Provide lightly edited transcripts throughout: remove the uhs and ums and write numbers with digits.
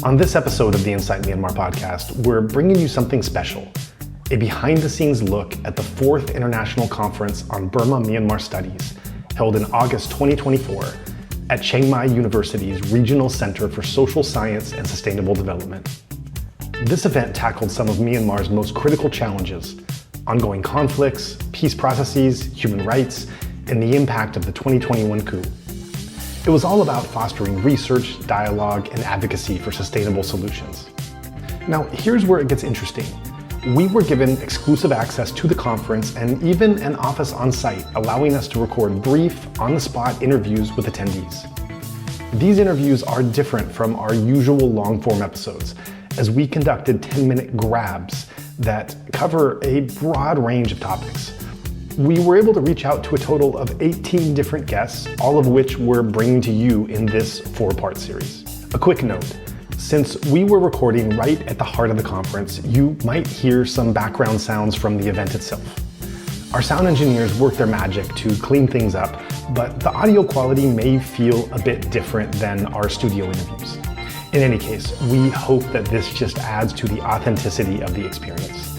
On this episode of the Inside Myanmar podcast, we're bringing you something special, a behind-the-scenes look at the 4th International Conference on Burma Myanmar Studies, held in August 2024 at Chiang Mai University's Regional Center for Social Science and Sustainable Development. This event tackled some of Myanmar's most critical challenges: ongoing conflicts, peace processes, human rights, and the impact of the 2021 coup. It was all about fostering research, dialogue, and advocacy for sustainable solutions. Now, here's where it gets interesting. We were given exclusive access to the conference and even an office on site, allowing us to record brief, on-the-spot interviews with attendees. These interviews are different from our usual long-form episodes, as we conducted 10-minute grabs that cover a broad range of topics. We were able to reach out to a total of 18 different guests, all of which we're bringing to you in this 4-part series. A quick note, since we were recording right at the heart of the conference, you might hear some background sounds from the event itself. Our sound engineers work their magic to clean things up, but the audio quality may feel a bit different than our studio interviews. In any case, we hope that this just adds to the authenticity of the experience.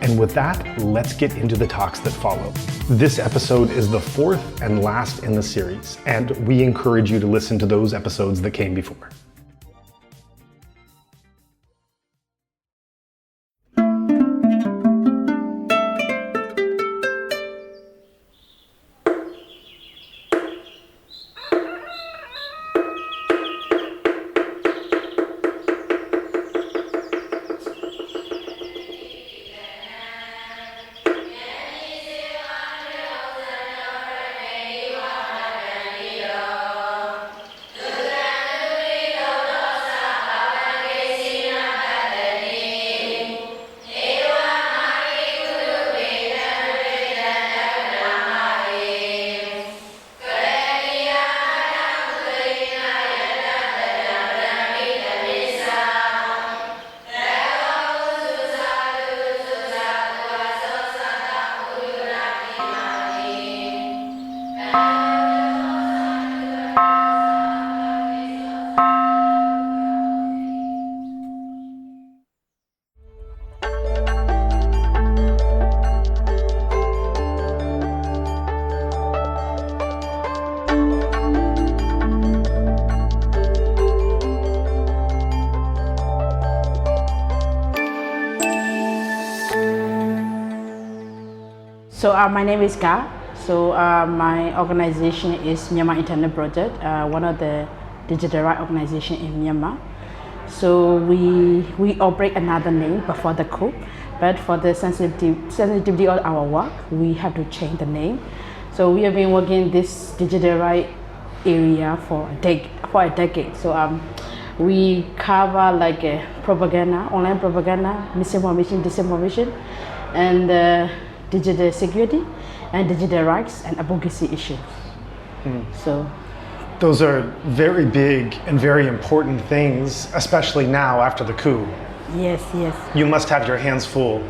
And with that, let's get into the talks that follow. This episode is the 4th and last in the series, and we encourage you to listen to those episodes that came before. So my name is Ka. So my organization is Myanmar Internet Project, one of the digital rights organizations in Myanmar. So we operate another name before the coup, but for the sensitivity of our work, we have to change the name. So we have been working in this digital rights area for a decade. So we cover like propaganda, online propaganda, misinformation, disinformation, and digital security and digital rights and advocacy issues. So those are very big and very important things, especially now after the coup. Yes. You must have your hands full.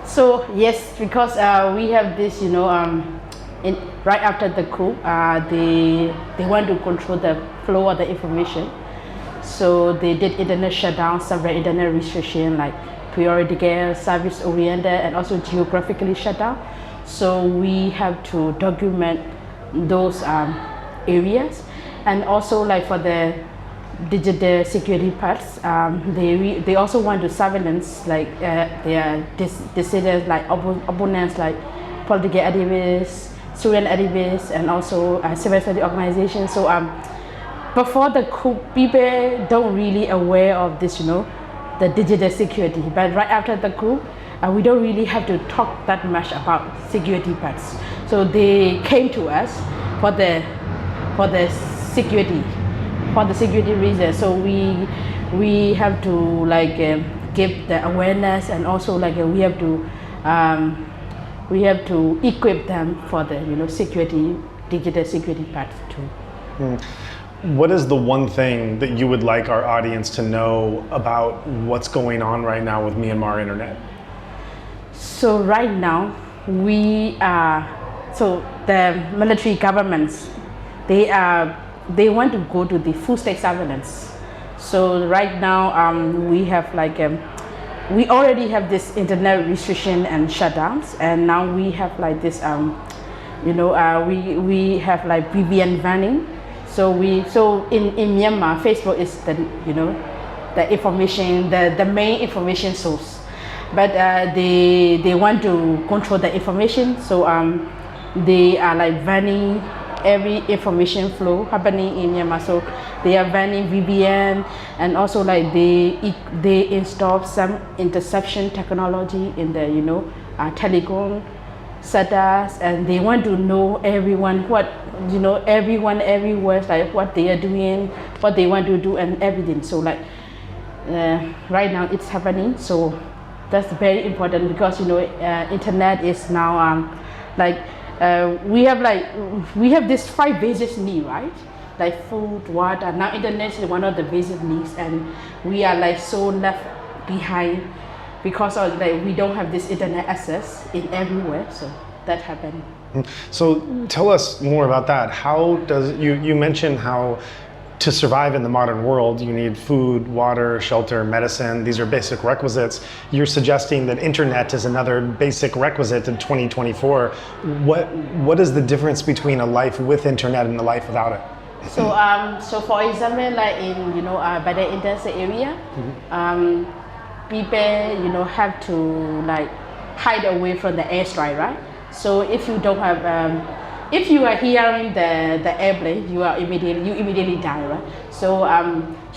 So yes, because we have this, right after the coup, they want to control the flow of the information. So they did internet shutdown, several internet restrictions like priority, service-oriented, and also geographically shut down. So we have to document those areas, and also like for the digital security parts, they also want to surveillance like their dissidents, like opponents, like political activists, student activists, and also civil society organizations. So before the coup, people don't really aware of this, the digital security, but right after the coup, we don't really have to talk that much about security parts. So they came to us for the security reasons. So we have to like give the awareness, and also like we have to equip them for the security, digital security parts too. What is the one thing that you would like our audience to know about what's going on right now with Myanmar Internet? So right now, the military governments, they want to go to the full state surveillance. So right now we have like we already have this internet restriction and shutdowns, and now we have like this we have like VPN banning. So in Myanmar, Facebook is the information, the main information source, but they want to control the information, so they are like banning every information flow happening in Myanmar. So they are banning VPN, and also like they install some interception technology in the telecom setters, and they want to know everyone everyone everywhere, like what they are doing, what they want to do, and everything. So like right now it's happening. So that's very important, because internet is now we have this 5 basic needs, right? Like food, water. Now internet is one of the basic needs, and we are like so left behind because of like we don't have this internet access in everywhere. So that happened. So tell us more about that. How does you mentioned how to survive in the modern world, you need food, water, shelter, medicine. These are basic requisites. You're suggesting that internet is another basic requisite in 2024. What is the difference between a life with internet and a life without it? So for example, like in by the intensive area, people have to like hide away from the airstrike, right? So if you don't have if you are hearing the airplane, you immediately die, right? So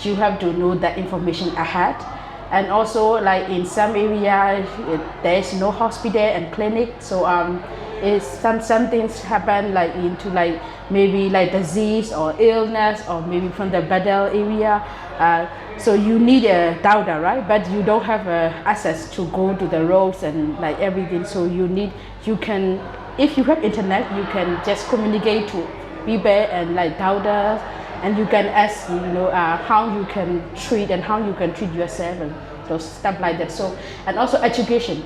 you have to know that information ahead. And also like in some areas there is no hospital and clinic, so some things happen like into like maybe like disease or illness, or maybe from the battle area, so you need a doctor, right? But you don't have access to go to the roads and like everything. So if you have internet, you can just communicate to people and like doctors, and you can ask how you can treat and how you can treat yourself, and so stuff like that. So, and also education.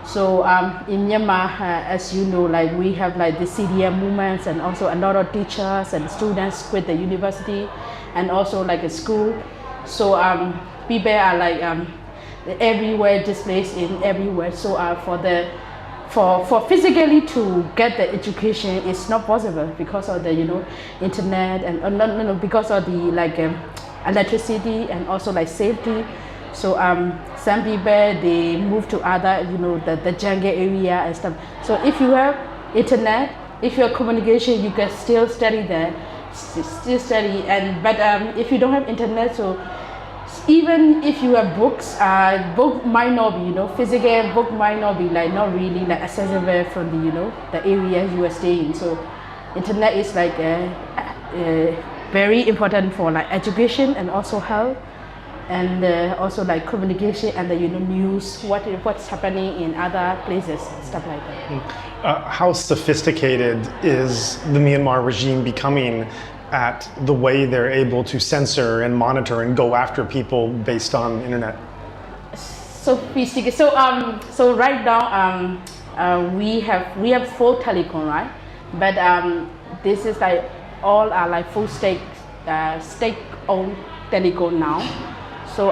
So in Myanmar, as you know, like we have like the CDM movements, and also a lot of teachers and students quit the university, and also like a school. So people are like everywhere, displaced in everywhere. So for physically to get the education, it's not possible because of the internet, and because of the like electricity, and also like safety. So some people they move to other the jungle area and stuff. So if you have internet, if you have communication, you can still study there, but if you don't have internet, so even if you have books, book might not be, physical book might not be like not really like accessible from the area you are staying. So internet is like very important for like education, and also health, and also like communication, and the news, what's happening in other places, stuff like that. How sophisticated is the Myanmar regime becoming at the way they're able to censor and monitor and go after people based on internet? Sophisticated. So right now we have 4 telecom, right? But this is like all are like full state-owned telecom now. So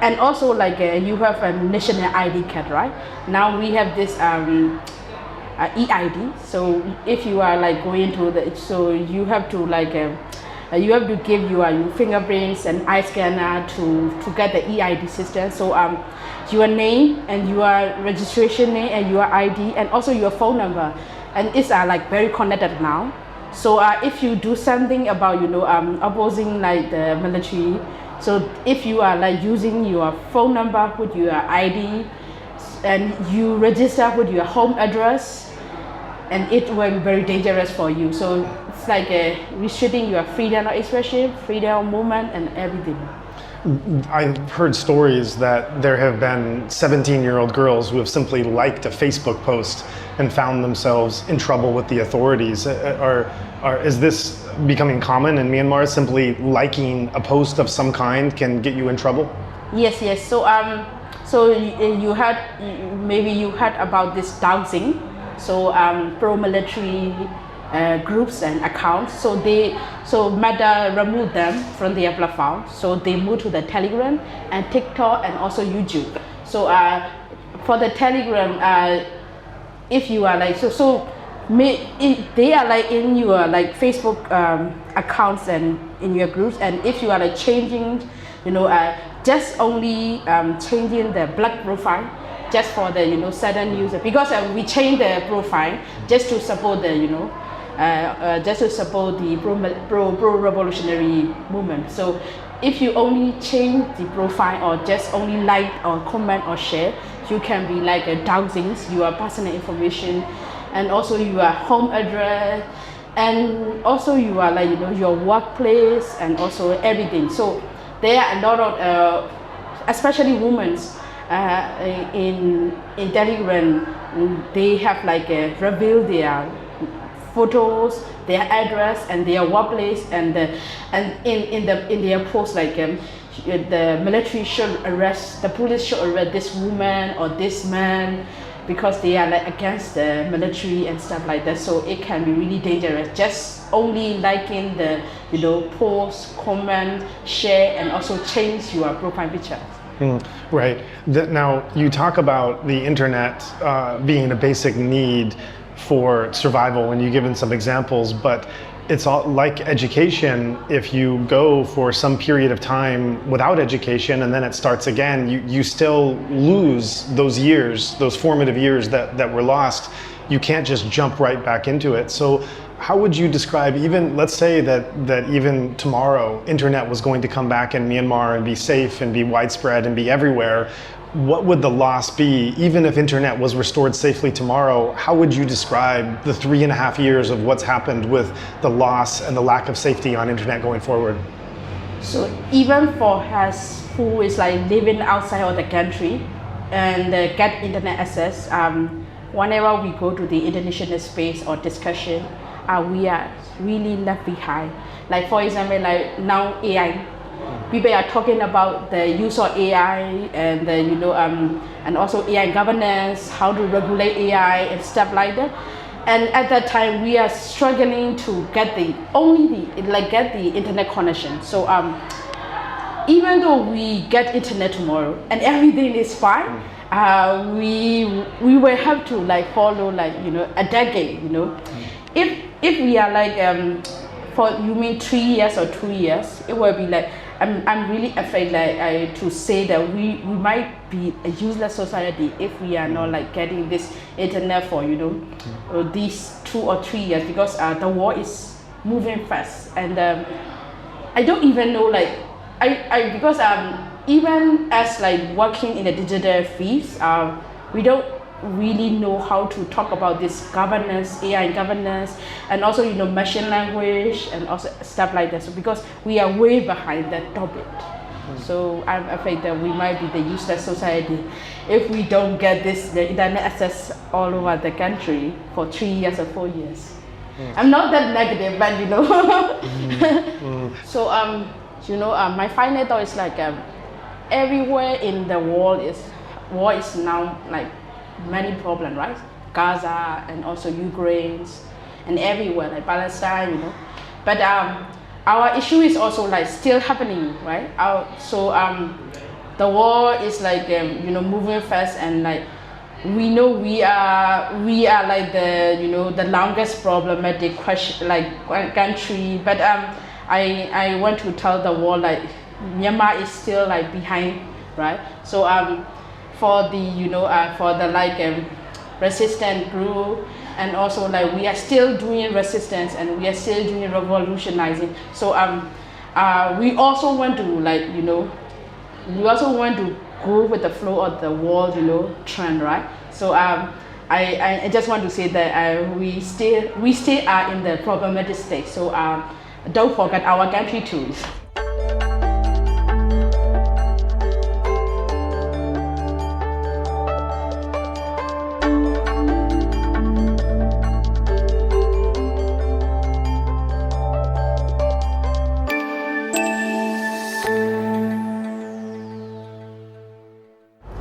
and also like you have a national ID card, right? Now we have this EID. So if you are like going to so you have to like you have to give your fingerprints and eye scanner to get the EID system. So your name and your registration name and your ID, and also your phone number, and it's like very connected now. So if you do something about opposing like the military, so if you are like using your phone number with your ID, and you register with your home address, and it will be very dangerous for you. So it's like restricting your freedom of expression, freedom of movement, and everything. I've heard stories that there have been 17-year-old girls who have simply liked a Facebook post and found themselves in trouble with the authorities. Is this becoming common in Myanmar? Simply liking a post of some kind can get you in trouble? Yes. So you heard about this doxxing. So pro-military groups and accounts. So Meta removed them from their platform. So they moved to the Telegram and TikTok and also YouTube. So for the Telegram, if you are like if they are like in your like Facebook accounts and in your groups, and if you are like changing, just only changing the black profile just for the certain user, because we change the profile just to support the just to support the pro-revolutionary movement. So if you only change the profile or just only like or comment or share, you can be like a doxxing your personal information, and also your home address, and also you are like your workplace and also everything. So there are a lot of especially women in Telegram, they have like revealed their photos, their address, and their workplace, and in their post like the military should arrest, the police should arrest this woman or this man because they are like against the military and stuff like that. So it can be really dangerous. Just only liking the post, comment, share, and also change your profile picture. Right. Now you talk about the internet being a basic need for survival, and you've given some examples, but it's all like education. If you go for some period of time without education and then it starts again, you still lose those years, those formative years that were lost. You can't just jump right back into it. So how would you describe, even let's say that even tomorrow internet was going to come back in Myanmar and be safe and be widespread and be everywhere, what would the loss be? Even if internet was restored safely tomorrow, how would you describe the 3.5 years of what's happened with the loss and the lack of safety on internet going forward? So even for us who is like living outside of the country and get internet access, whenever we go to the international space or discussion, we are really left behind. Like for example, like now AI. People are talking about the use of AI and and also AI governance, how to regulate AI and stuff like that. And at that time, we are struggling to get the internet connection. So even though we get internet tomorrow and everything is fine, we will have to like follow a decade. If we are like for 3 years or 2 years, it will be like I'm really afraid to say that we might be a useless society if we are not like getting this internet for these 2 or 3 years, because the war is moving fast, and I don't even know because even as like working in the digital fields, we don't really know how to talk about this governance, AI governance, and also machine language and also stuff like that. So because we are way behind that topic, so I'm afraid that we might be the useless society if we don't get the internet access all over the country for 3 years or 4 years. I'm not that negative, but So my final thought is like everywhere in the world war is now like many problems, right? Gaza and also Ukraine and everywhere, like Palestine, But our issue is also like still happening, right? The war is like moving fast, and like we know we are like the longest problematic question like country. But I want to tell the world like Myanmar is still like behind, right? So for the resistance group, and also like we are still doing resistance and we are still doing revolutionizing. So we also want to we also want to go with the flow of the world trend, right? So I just want to say that we still are in the problematic state. So don't forget our country too.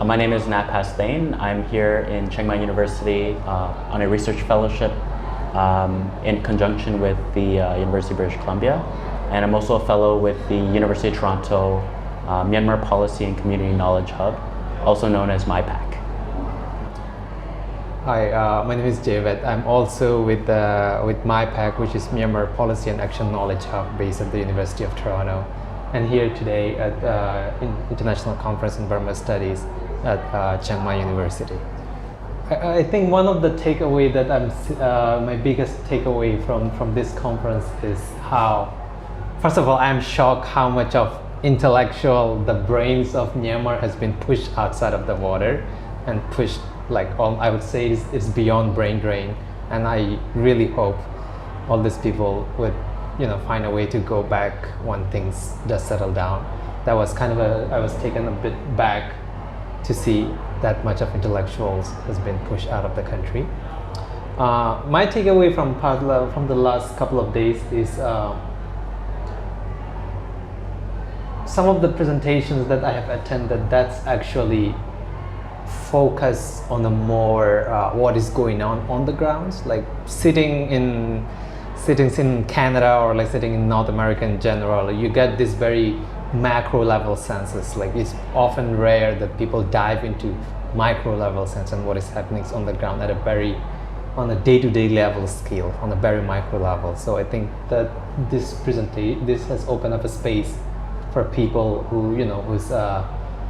My name is Napas Thein. I'm here in Chiang Mai University on a research fellowship in conjunction with the University of British Columbia. And I'm also a fellow with the University of Toronto Myanmar Policy and Community Knowledge Hub, also known as MyPAC. Hi, my name is Jaivet. I'm also with MyPAC, which is Myanmar Policy and Action Knowledge Hub based at the University of Toronto, and here today at International Conference in Myanmar Studies at Chiang Mai University. I think one of the takeaway that my biggest takeaway from this conference is how, first of all, I'm shocked how much of the brains of Myanmar has been pushed outside of the water and pushed, I would say it's beyond brain drain. And I really hope all these people would, find a way to go back when things just settle down. That was I was taken a bit back to see that much of intellectuals has been pushed out of the country. My takeaway from the last couple of days is some of the presentations that I have attended, that's actually focus on a more what is going on the grounds, like sitting in Canada or like sitting in North America in general. You get this very macro level senses. Like it's often rare that people dive into micro level sense and what is happening on the ground on a day-to-day level scale, on a very micro level. So I think that this has opened up a space for people who who's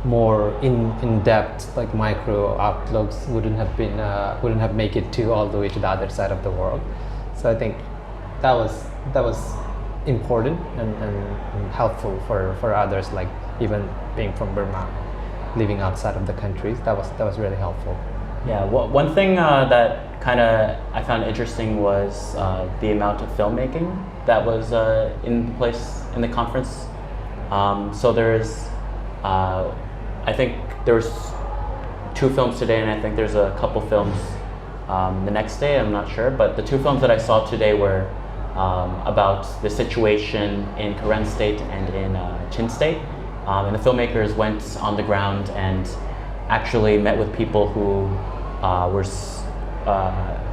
more in depth, like micro outlooks wouldn't have make it to all the way to the other side of the world. So I think that was important and helpful for others, like even being from Burma, living outside of the countries. That was really helpful. Yeah, one thing that I found interesting was the amount of filmmaking that was in place in the conference. So there's, I think there was 2 films today, and I think there's a couple films the next day, I'm not sure, but the 2 films that I saw today were about the situation in Karen State and in Chin State. And the filmmakers went on the ground and actually met with people who were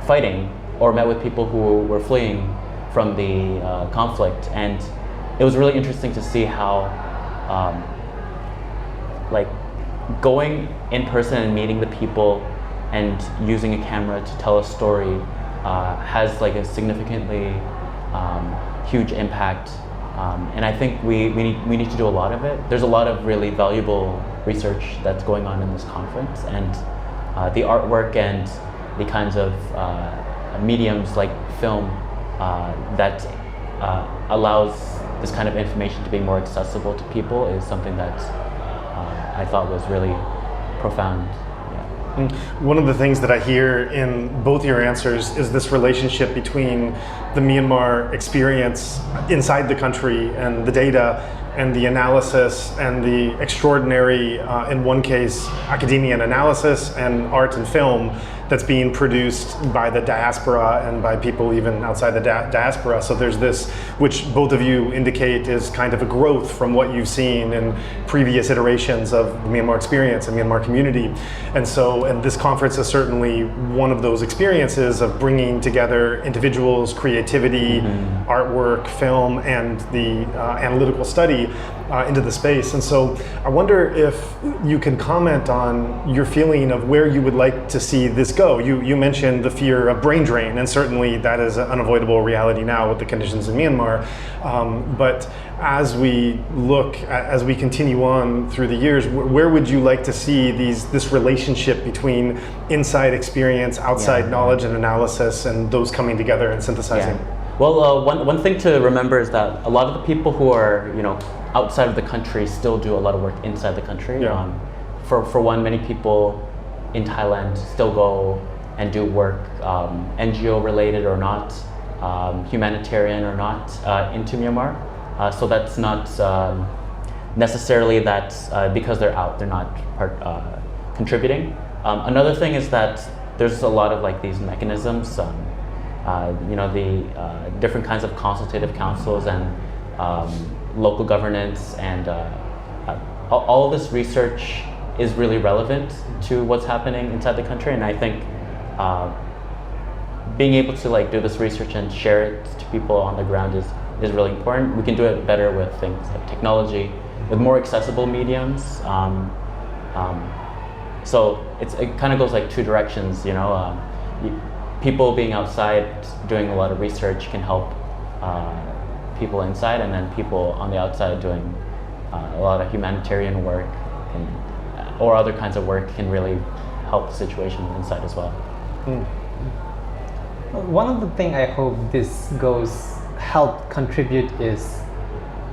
fighting, or met with people who were fleeing from the conflict. And it was really interesting to see how going in person and meeting the people and using a camera to tell a story has a significantly huge impact, and I think we need to do a lot of it. There's a lot of really valuable research that's going on in this conference, and the artwork and the kinds of mediums like film that allows this kind of information to be more accessible to people is something that I thought was really profound. One of the things that I hear in both your answers is this relationship between the Myanmar experience inside the country and the data and the analysis and the extraordinary, in one case, academia and analysis and art and film that's being produced by the diaspora and by people even outside the diaspora. So there's this, which both of you indicate is kind of a growth from what you've seen in previous iterations of the Myanmar experience and Myanmar community. And this conference is certainly one of those experiences of bringing together individuals, creativity, artwork, film, and the analytical study into the space. And so I wonder if you can comment on your feeling of where you would like to see this go. You mentioned the fear of brain drain, and certainly that is an unavoidable reality now with the conditions in Myanmar. But as we continue on through the years, where would you like to see this relationship between inside experience, outside knowledge and analysis, and those coming together and synthesizing? Well, one thing to remember is that a lot of the people who are outside of the country still do a lot of work inside the country. For one, many people in Thailand still go and do work, NGO related or not, humanitarian or not, into Myanmar. So that's not necessarily that because they're out, they're not contributing. Another thing is that there's a lot of these mechanisms, the different kinds of consultative councils and local governance, and all of this research is really relevant to what's happening inside the country. And I think being able to like do this research and share it to people on the ground is really important. We can do it better with things like technology, with more accessible mediums. So it kind of goes like two directions, you know. People being outside doing a lot of research can help people inside, and then people on the outside doing a lot of humanitarian work or other kinds of work can really help the situation inside as well. One of the things I hope this help contribute is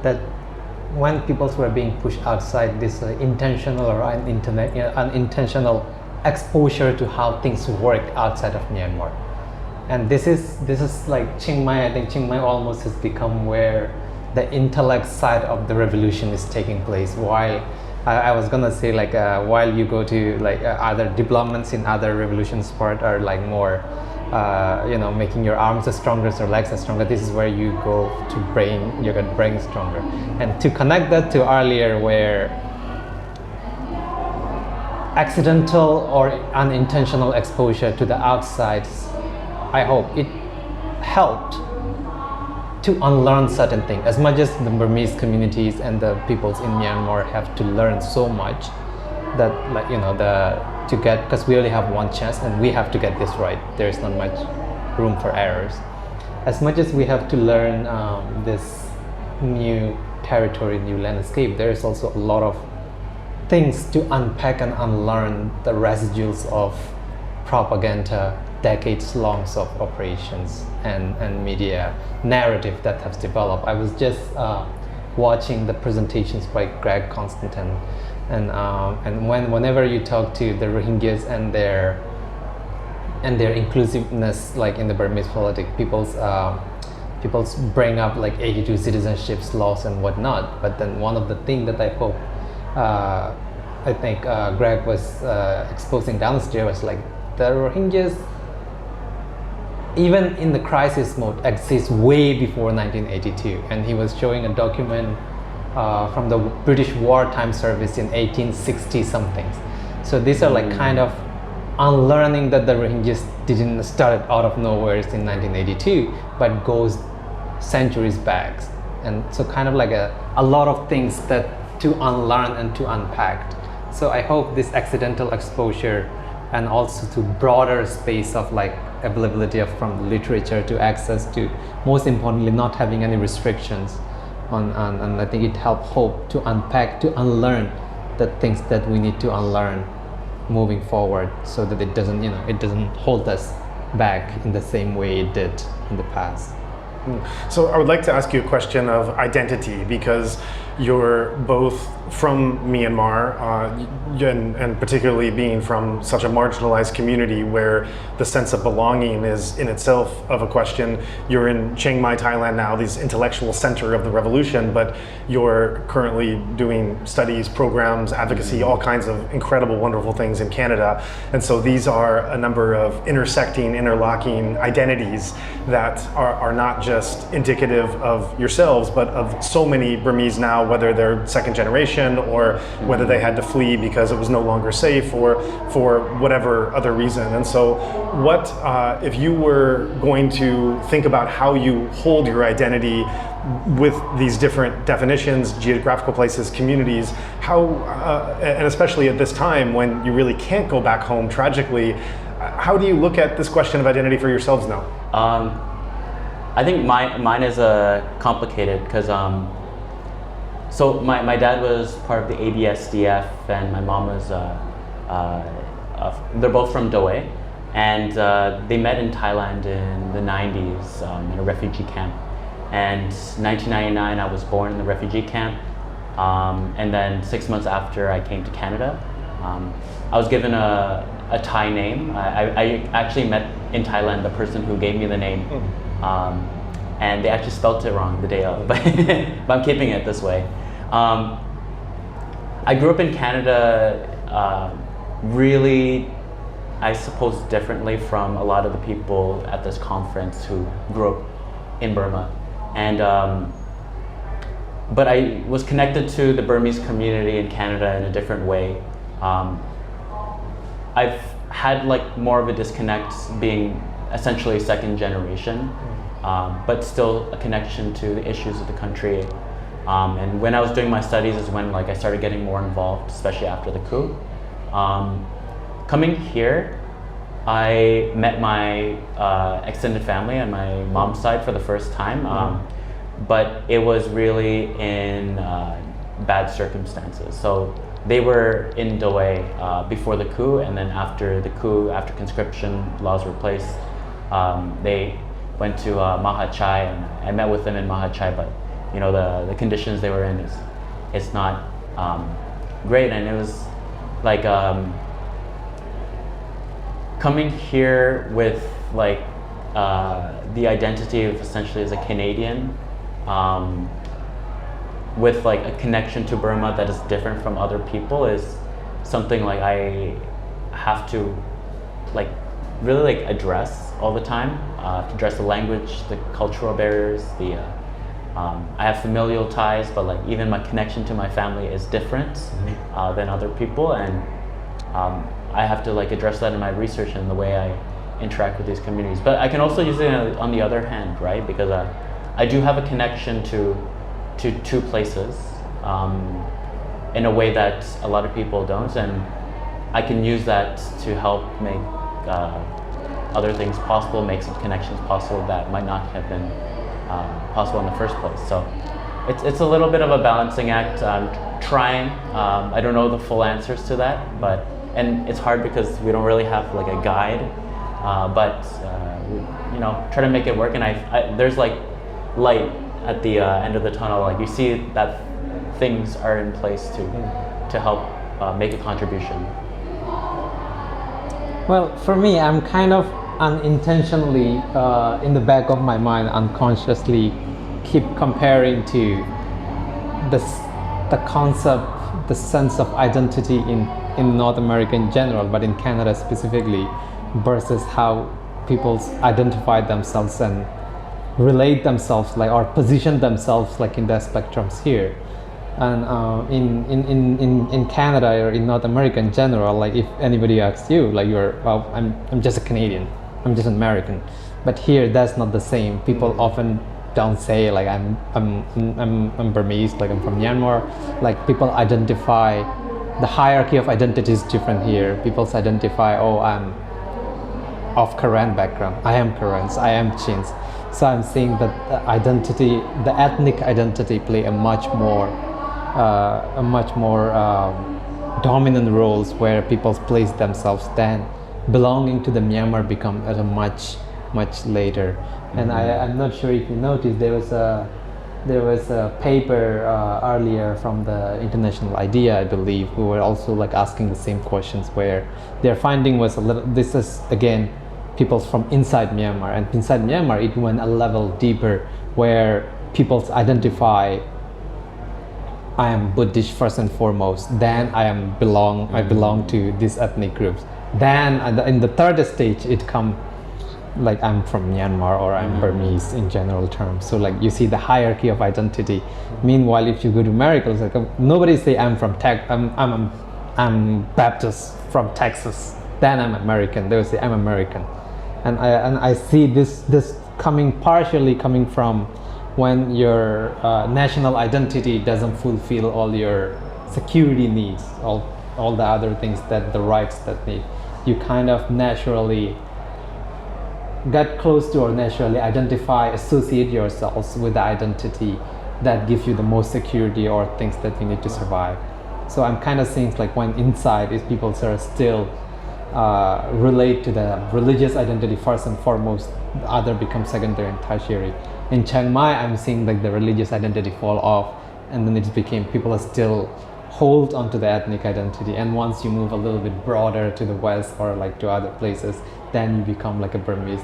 that when people were being pushed outside, this intentional or unintentional exposure to how things work outside of Myanmar. And this is like Chiang Mai. I think Chiang Mai almost has become where the intellect side of the revolution is taking place. While I was gonna say like while you go to like other developments in other revolutions part are like more making your arms stronger, your legs stronger. This is where you go to brain, you get brain stronger. And to connect that to earlier where accidental or unintentional exposure to the outsides, I hope it helped to unlearn certain things. As much as the Burmese communities and the peoples in Myanmar have to learn so much that to get, because we only have one chance and we have to get this right. There is not much room for errors. As much as we have to learn this new territory, new landscape, there is also a lot of things to unpack and unlearn, the residuals of propaganda, decades long of operations and media narrative that has developed. I was just watching the presentations by Greg Constantine, and whenever you talk to the Rohingyas and their inclusiveness, like in the Burmese politics, people's bring up like 82 citizenships laws and whatnot. But then one of the things that I hope I think Greg was exposing downstairs was like the Rohingyas, even in the crisis mode, exists way before 1982, and he was showing a document from the British wartime service in 1860 something. So these are like kind of unlearning that the Rohingyas didn't start out of nowhere in 1982, but goes centuries back. And so kind of like a lot of things that to unlearn and to unpack. So I hope this accidental exposure and also to broader space of like availability of from literature to access to, most importantly, not having any restrictions on and I think it helped hope to unpack, to unlearn the things that we need to unlearn moving forward, so that it doesn't hold us back in the same way it did in the past. So I would like to ask you a question of identity, because you're both from Myanmar and particularly being from such a marginalized community where the sense of belonging is in itself of a question. You're in Chiang Mai, Thailand now, this intellectual center of the revolution, but you're currently doing studies, programs, advocacy, all kinds of incredible, wonderful things in Canada. And so these are a number of intersecting, interlocking identities that are not just indicative of yourselves, but of so many Burmese now, whether they're second generation or whether they had to flee because it was no longer safe or for whatever other reason. And so what, if you were going to think about how you hold your identity with these different definitions, geographical places, communities, how, and especially at this time when you really can't go back home tragically, how do you look at this question of identity for yourselves now? I think mine is complicated because so my dad was part of the ABSDF and my mom was they're both from Dawei, and they met in Thailand in the 90s in a refugee camp. And 1999 I was born in the refugee camp, and then 6 months after I came to Canada. I was given a Thai name. I actually met in Thailand the person who gave me the name. And they actually spelt it wrong the day of, but I'm keeping it this way. I grew up in Canada really, I suppose, differently from a lot of the people at this conference who grew up in Burma. And but I was connected to the Burmese community in Canada in a different way. I've had like more of a disconnect being essentially second generation, but still a connection to the issues of the country. And when I was doing my studies is when like I started getting more involved, especially after the coup. Coming here, I met my extended family on my mom's side for the first time, but it was really in bad circumstances. So they were in Dawei before the coup, and then after the coup, after conscription laws were placed, they went to Maha Chai, and I met with them in Maha Chai, but you know the conditions they were in is not great, and it was like coming here with like the identity of essentially as a Canadian, with like a connection to Burma that is different from other people is something like I have to like really like address all the time, to address the language, the cultural barriers, I have familial ties, but like even my connection to my family is different than other people, and I have to like address that in my research and the way I interact with these communities. But I can also use it on the other hand, right? Because I do have a connection to two places in a way that a lot of people don't, and I can use that to help make other things possible, make some connections possible that might not have been possible in the first place. So it's a little bit of a balancing act. I'm trying. I don't know the full answers to that, and it's hard because we don't really have like a guide. But you know, try to make it work. And I there's like light at the end of the tunnel. Like you see that things are in place to help make a contribution. Well, for me, I'm kind of unintentionally in the back of my mind, unconsciously keep comparing to the concept, the sense of identity in North America in general, but in Canada specifically, versus how people identify themselves and relate themselves, like, or position themselves like in the spectrums here. And in Canada or in North America in general, like if anybody asks you, like well, I'm just a Canadian, I'm just an American. But here that's not the same. People often don't say like I'm Burmese, like I'm from Myanmar. Like people identify, the hierarchy of identity is different here. People identify, oh, I'm of Karen background, I am Karens, I am Chins. So I'm saying that the identity, the ethnic identity play a much more dominant roles where people place themselves than belonging to the Myanmar become at a much later. And I'm not sure if you noticed, there was a paper earlier from the International IDEA, I believe, who were also like asking the same questions, where their finding was a little, this is again people from inside Myanmar, and inside Myanmar it went a level deeper, where people identify, I am Buddhist first and foremost, then I belong to these ethnic groups. Then in the third stage it come like I'm from Myanmar or I'm Burmese in general terms. So like you see the hierarchy of identity. Meanwhile, if you go to America, it's like nobody say I'm from I'm Baptist from Texas, then I'm American. They will say I'm American. And I see this partially coming from when your national identity doesn't fulfill all your security needs, all the other things, that the rights that need, you kind of naturally get close to or naturally identify, associate yourselves with the identity that gives you the most security or things that you need to survive. So I'm kind of saying like when inside is people sort of still relate to the religious identity first and foremost, the other becomes secondary and tertiary. In Chiang Mai, I'm seeing like the religious identity fall off, and then it became people are still hold onto the ethnic identity. And once you move a little bit broader to the west or like to other places, then you become like a Burmese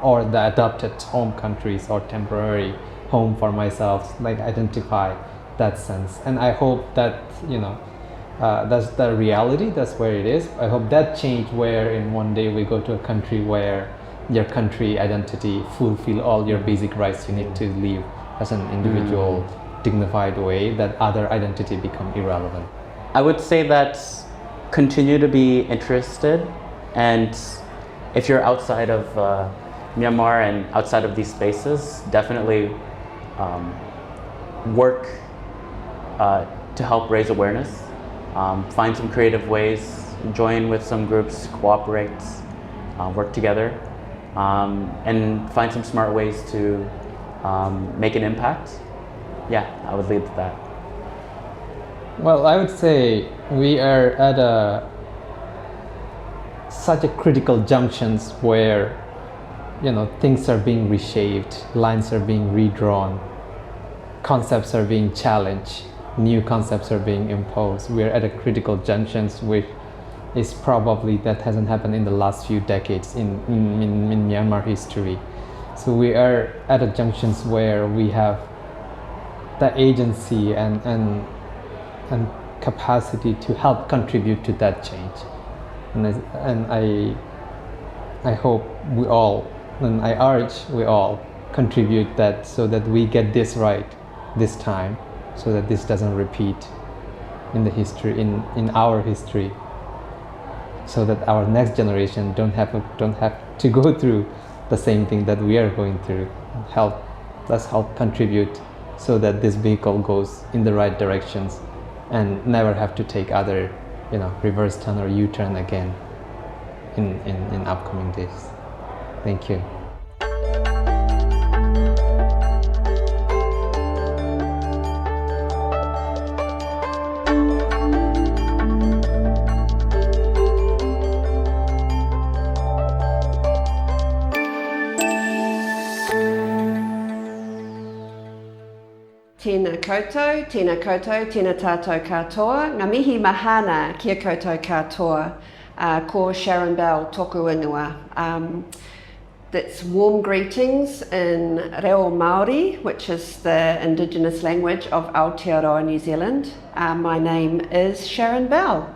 or the adopted home countries or temporary home for myself, like identify that sense. And I hope that, you know, that's the reality, that's where it is. I hope that change where in one day we go to a country where your country identity fulfill all your basic rights you need to live as an individual dignified way, that other identity become irrelevant. I would say that continue to be interested and if you're outside of Myanmar and outside of these spaces, definitely work to help raise awareness. Find some creative ways, join with some groups, cooperate, work together, and find some smart ways to make an impact. Yeah, I would lead with that. Well, I would say we are at such a critical junctions where, you know, things are being reshaped, lines are being redrawn, concepts are being challenged, new concepts are being imposed. We're at a critical junctions which is probably that hasn't happened in the last few decades in Myanmar history. So we are at a junctions where we have the agency and capacity to help contribute to that change. And I hope we all, and I urge we all contribute that so that we get this right this time, so that this doesn't repeat in the history, in our history, so that our next generation don't have to go through the same thing that we are going through. Let's help contribute so that this vehicle goes in the right directions and never have to take other, you know, reverse turn or U-turn again in upcoming days. Thank you. Tēnā koutou, tēnā tātou katoa, ngā mihi mahana kia koutou katoa, ko Sharon Bell tōku ingoa. That's warm greetings in reo Māori, which is the Indigenous language of Aotearoa, New Zealand. My name is Sharon Bell.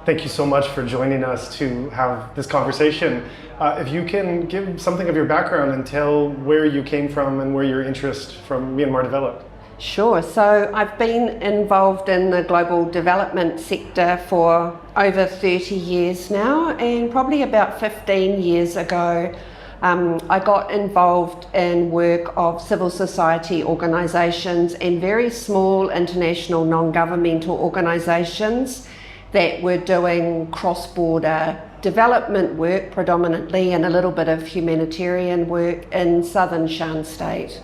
Thank you so much for joining us to have this conversation. If you can give something of your background and tell where you came from and where your interest from Myanmar developed. Sure. So I've been involved in the global development sector for over 30 years now, and probably about 15 years ago I got involved in work of civil society organisations and very small international non-governmental organisations that were doing cross-border development work predominantly, and a little bit of humanitarian work in southern Shan state.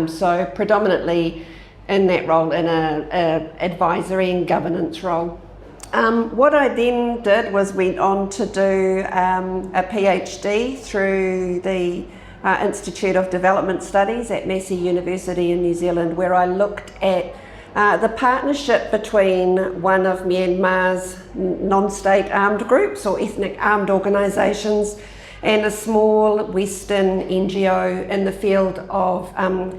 So predominantly in that role, in a advisory and governance role. What I then did was went on to do a PhD through the Institute of Development Studies at Massey University in New Zealand, where I looked at the partnership between one of Myanmar's non-state armed groups or ethnic armed organisations and a small Western NGO in the field of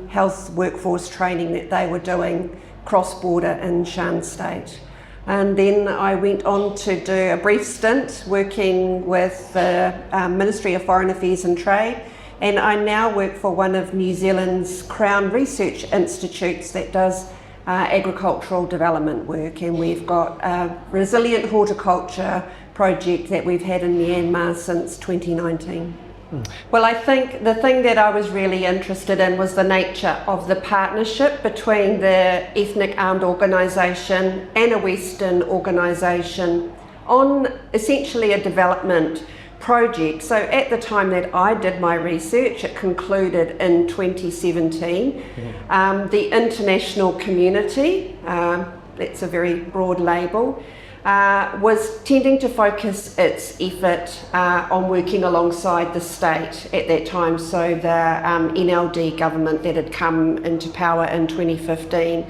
health workforce training that they were doing cross-border in Shan state. And then I went on to do a brief stint working with the Ministry of Foreign Affairs and Trade, and I now work for one of New Zealand's Crown Research Institutes that does agricultural development work, and we've got a resilient horticulture project that we've had in Myanmar since 2019. Well, I think the thing that I was really interested in was the nature of the partnership between the ethnic armed organisation and a Western organisation on essentially a development project. So at the time that I did my research, it concluded in 2017, the international community, that's a very broad label, was tending to focus its effort on working alongside the state at that time, so the NLD government that had come into power in 2015.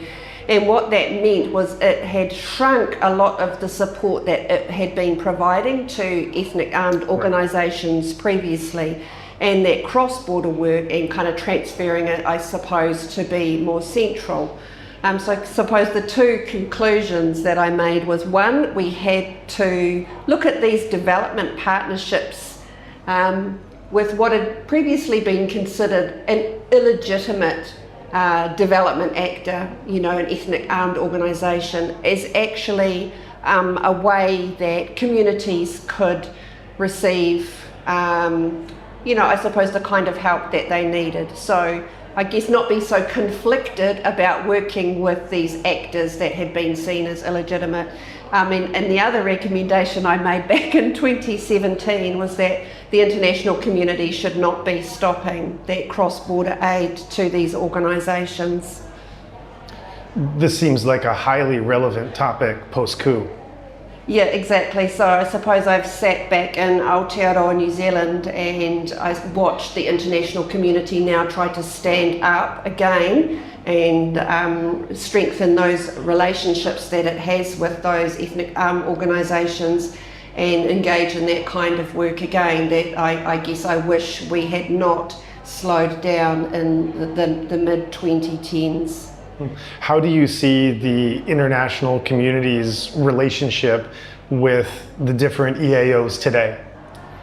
And what that meant was it had shrunk a lot of the support that it had been providing to ethnic armed organisations previously, and that cross-border work and kind of transferring it, I suppose, to be more central. So I suppose the two conclusions that I made was, one, we had to look at these development partnerships with what had previously been considered an illegitimate development actor, you know, an ethnic armed organisation, as actually a way that communities could receive I suppose the kind of help that they needed. So I guess not be so conflicted about working with these actors that had been seen as illegitimate. And the other recommendation I made back in 2017 was that the international community should not be stopping that cross-border aid to these organisations. This seems like a highly relevant topic post-coup. Yeah, exactly. So I suppose I've sat back in Aotearoa, New Zealand, and I watched the international community now try to stand up again and strengthen those relationships that it has with those ethnic organisations and engage in that kind of work again that I guess I wish we had not slowed down in the mid-2010s. How do you see the international community's relationship with the different EAOs today,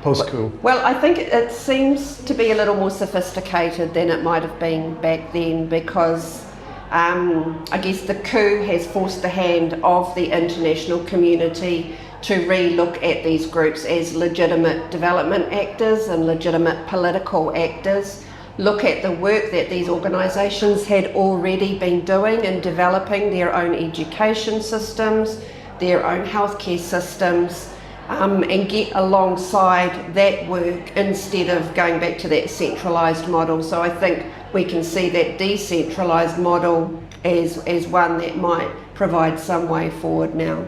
post-coup? Well, I think it seems to be a little more sophisticated than it might have been back then, because I guess the coup has forced the hand of the international community to re-look at these groups as legitimate development actors and legitimate political actors. Look at the work that these organisations had already been doing in developing their own education systems, their own healthcare systems, and get alongside that work instead of going back to that centralised model. So I think we can see that decentralised model as one that might provide some way forward now.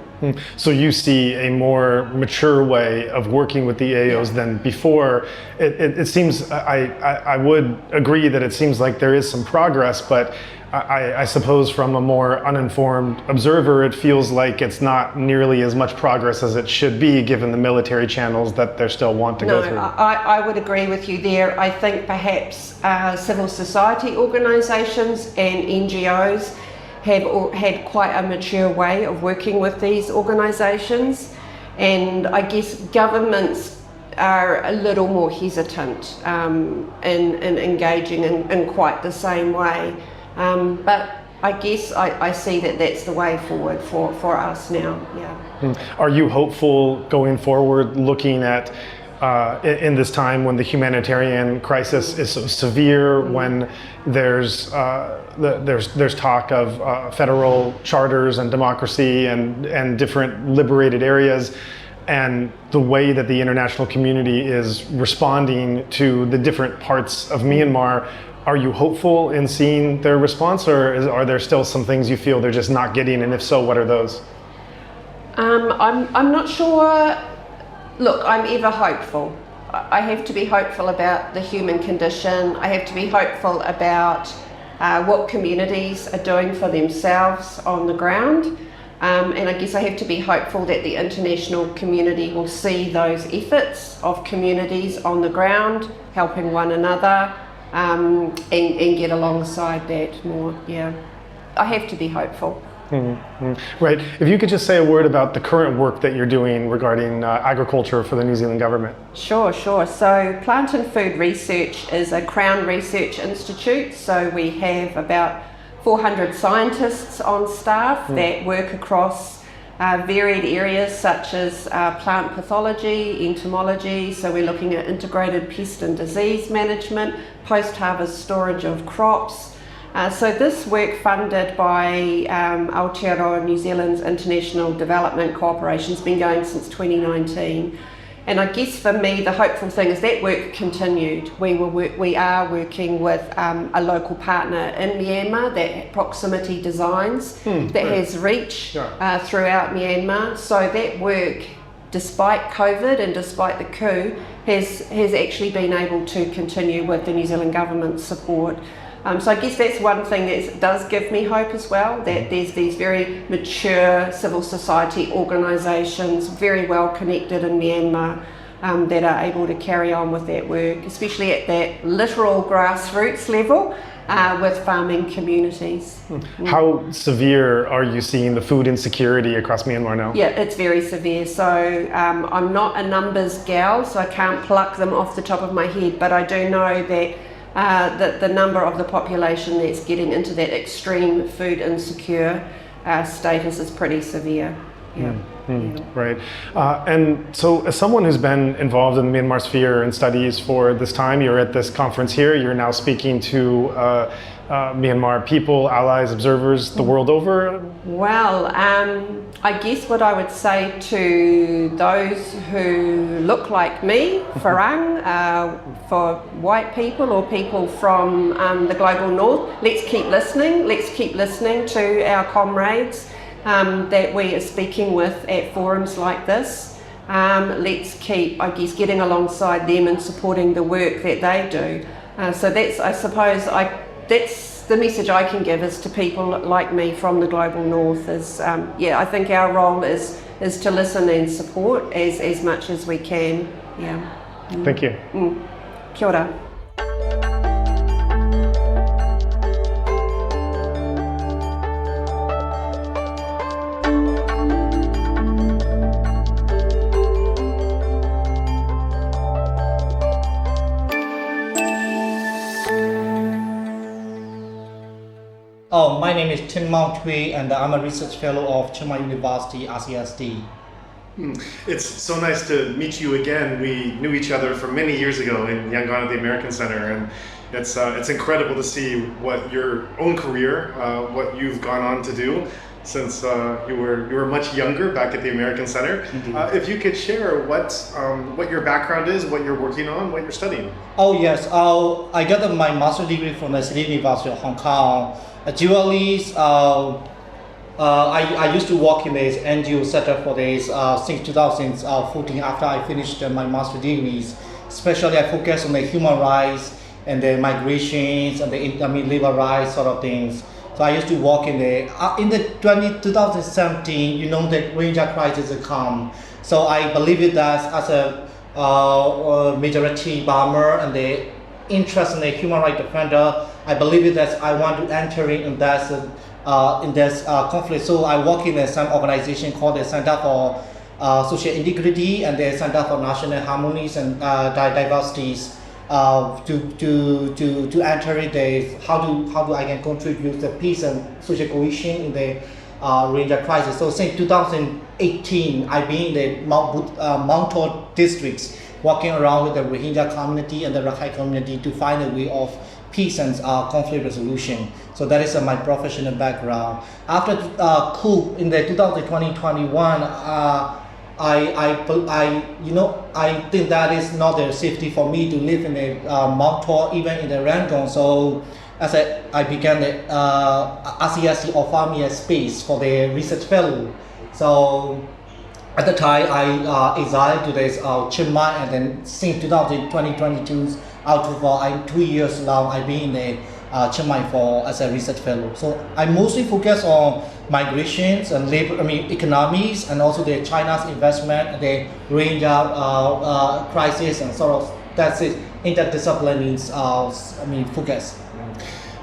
So you see a more mature way of working with the EAOs than before. It seems, I would agree that it seems like there is some progress, but I suppose from a more uninformed observer, it feels like it's not nearly as much progress as it should be, given the military channels that they still want to go through. I would agree with you there. I think perhaps civil society organisations and NGOs have had quite a mature way of working with these organisations, and I guess governments are a little more hesitant in engaging in quite the same way. But I guess I see that that's the way forward for us now. Yeah. Are you hopeful going forward, looking at in this time when the humanitarian crisis is so severe, when there's talk of federal charters and democracy and different liberated areas, and the way that the international community is responding to the different parts of Myanmar? Are you hopeful in seeing their response, or are there still some things you feel they're just not getting, and if so, what are those? I'm not sure. Look, I'm ever hopeful. I have to be hopeful about the human condition. I have to be hopeful about what communities are doing for themselves on the ground. And I guess I have to be hopeful that the international community will see those efforts of communities on the ground, helping one another, and get alongside that more. Yeah, I have to be hopeful. Right. If you could just say a word about the current work that you're doing regarding agriculture for the New Zealand government. Sure. So Plant and Food Research is a Crown Research Institute. So we have about 400 scientists on staff that work across varied areas such as plant pathology, entomology. So we're looking at integrated pest and disease management, post-harvest storage of crops. So this work, funded by Aotearoa New Zealand's International Development Cooperation, has been going since 2019. And I guess for me, the hopeful thing is that work continued. We are working with a local partner in Myanmar, that Proximity Designs, that has reach throughout Myanmar. So that work, despite COVID and despite the coup, has actually been able to continue with the New Zealand government's support. So I guess that's one thing that does give me hope as well, that there's these very mature civil society organisations, very well connected in Myanmar, that are able to carry on with that work, especially at that literal grassroots level with farming communities. How severe are you seeing the food insecurity across Myanmar now? Yeah, it's very severe. So I'm not a numbers gal, so I can't pluck them off the top of my head, but I do know that the number of the population that's getting into that extreme food insecure status is pretty severe. Yeah. Right. And so as someone who's been involved in the Myanmar sphere and studies for this time, you're at this conference here, you're now speaking to Myanmar people, allies, observers the world over. Well, I guess what I would say to those who look like me, Farang, for white people or people from the global north, let's keep listening. Let's keep listening to our comrades that we are speaking with at forums like this. Let's keep, I guess, getting alongside them and supporting the work that they do. So that's, I suppose, that's the message I can give is to people like me from the global north is, I think our role is to listen and support as much as we can. Yeah. Thank you. Kia ora. My name is Tim Mountway, and I'm a research fellow of Chiang Mai University, RCSD. It's so nice to meet you again. We knew each other from many years ago in Yangon at the American Center, and it's incredible to see what your own career, what you've gone on to do since you were much younger back at the American Center. If you could share what your background is, what you're working on, what you're studying. Oh yes, I got my master's degree from the City University of Hong Kong. Actually, I used to work in this NGO setup for this since 2014 after I finished my master's degrees. Especially I focus on the human rights and the migrations and the labor rights sort of things. So I used to work in the 2017, you know, the Rohingya crisis has come. So I believe it that as a majority Burma and the interest in the human rights defender, I believe it that I want to enter in this conflict. So I work in some organization called the Center for Social Integrity and the Center for National Harmonies and Diversities to enter in how do I can contribute the peace and social cohesion in the Rohingya crisis. So since 2018, I've been in the Mount Todd districts working around with the Rohingya community and the Rakhine community to find a way of peace and conflict resolution. So that is my professional background. After coup in the 2020-21, I think that is not a safety for me to live in the Mount Todd, even in the Rangoon. So as I began the RCSD offered me a space for the research fellow. So at the time, I exiled to this Chiang Mai, and then since 2022, out of 2 years now, I've been in the Chiang Mai as a research fellow. So I mostly focus on migrations and labor, economies, and also the China's investment, the Rohingya crisis, and sort of that's it. Interdisciplinary, focus.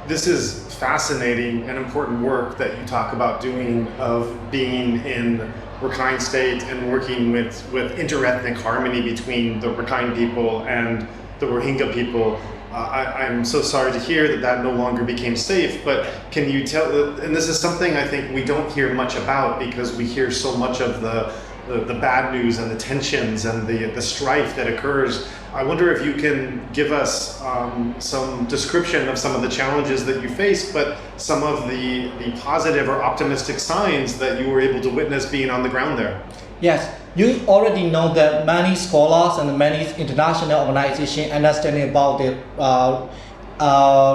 This is fascinating and important work that you talk about doing, of being in Rakhine State and working with interethnic harmony between the Rakhine people and the Rohingya people. I'm so sorry to hear that no longer became safe, but can you tell, and this is something I think we don't hear much about because we hear so much of the bad news and the tensions and the strife that occurs. I wonder if you can give us some description of some of the challenges that you faced, but some of the positive or optimistic signs that you were able to witness being on the ground there. Yes, you already know that many scholars and many international organizations understanding about the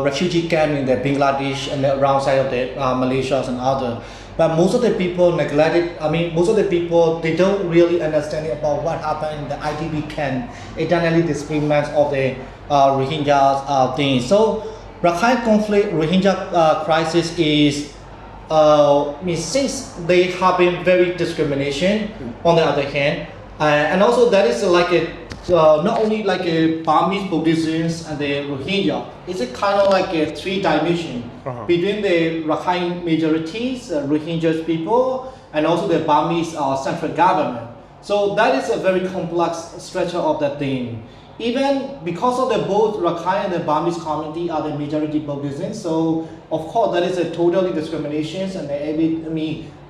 refugee camp in the Bangladesh and around side of the Malaysia and other. But most of the people neglected, most of the people, they don't really understand about what happened in the IDP camp, internally displacement of the Rohingya thing. So Rakhine conflict, Rohingya crisis is, since they have been very discrimination on the other hand, and also that is like a, not only like a Burmese Buddhists and the Rohingya, it's a kind of like a three-dimension between the Rakhine majorities, Rohingya people, and also the Burmese central government. So that is a very complex structure of that thing. Even because of the both Rakhine and the Burmese community are the majority Buddhists, so of course that is a totally discrimination and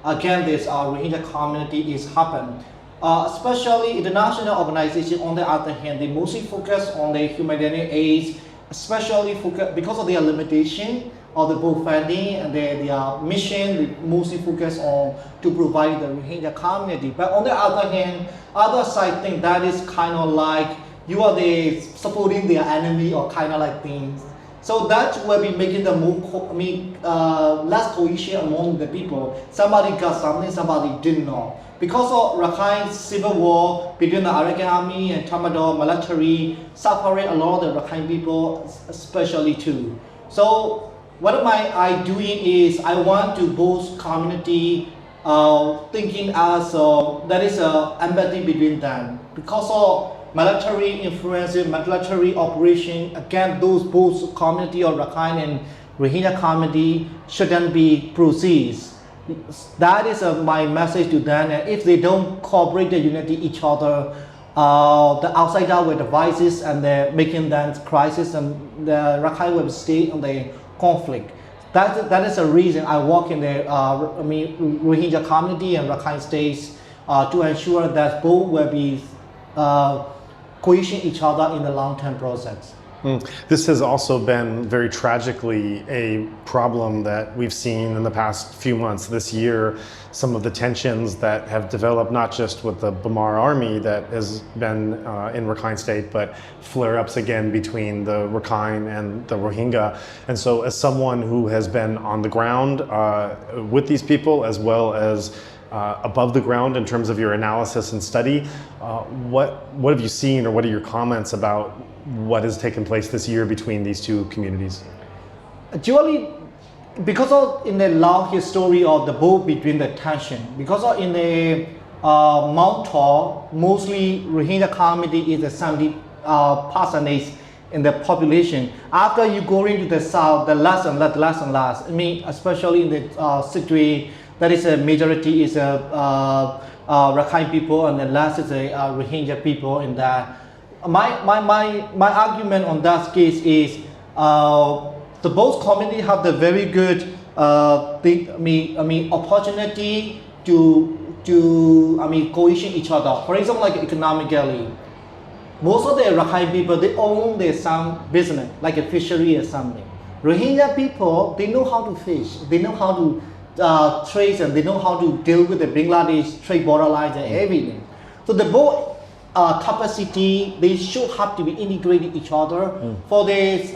again this Rohingya community is happened. Especially international organizations, on the other hand, they mostly focus on the humanitarian aid, especially because of their limitation of the both funding and their mission. They mostly focus on to provide the Rohingya community. But on the other hand, other side think that is kind of like you are the supporting their enemy or kind of like things. So that will be making the more less cohesion among the people. Somebody got something, somebody did not. Because of Rakhine civil war between the Arakan army and Tamador military, separate a lot of the Rakhine people, especially too. So what am I doing is I want to boost community thinking as there is empathy between them. Because of military influence, military operation, again those both community of Rakhine and Rohingya community shouldn't be proceeds. That is my message to them. And if they don't cooperate, they unite each other, the outsider will devise and they're making that crisis, and the Rakhine will stay in the conflict. That is the reason I work in the Rohingya community and Rakhine states to ensure that both will be cohesion each other in the long-term process. This has also been very tragically a problem that we've seen in the past few months. This year, some of the tensions that have developed, not just with the Burma army that has been in Rakhine State, but flare-ups again between the Rakhine and the Rohingya. And so as someone who has been on the ground with these people, as well as above the ground in terms of your analysis and study, what have you seen, or what are your comments about what has taken place this year between these two communities? Actually, because of in the long history of the both between the tension, because of in the Mount Tor, mostly Rohingya community is the 70% in the population. After you go into the south, the less and less. I mean, especially in the city, that is a majority is Rakhine people, and the last is a Rohingya people in that. My argument on that case is the both community have the very good opportunity to cohesion each other. For example, like economically, most of the Rakhine people, they own their some business like a fishery or something. Rohingya people, they know how to fish, they know how to trade, and they know how to deal with the Bangladesh trade border lines and everything. So the both capacity, they should have to be integrated each other for this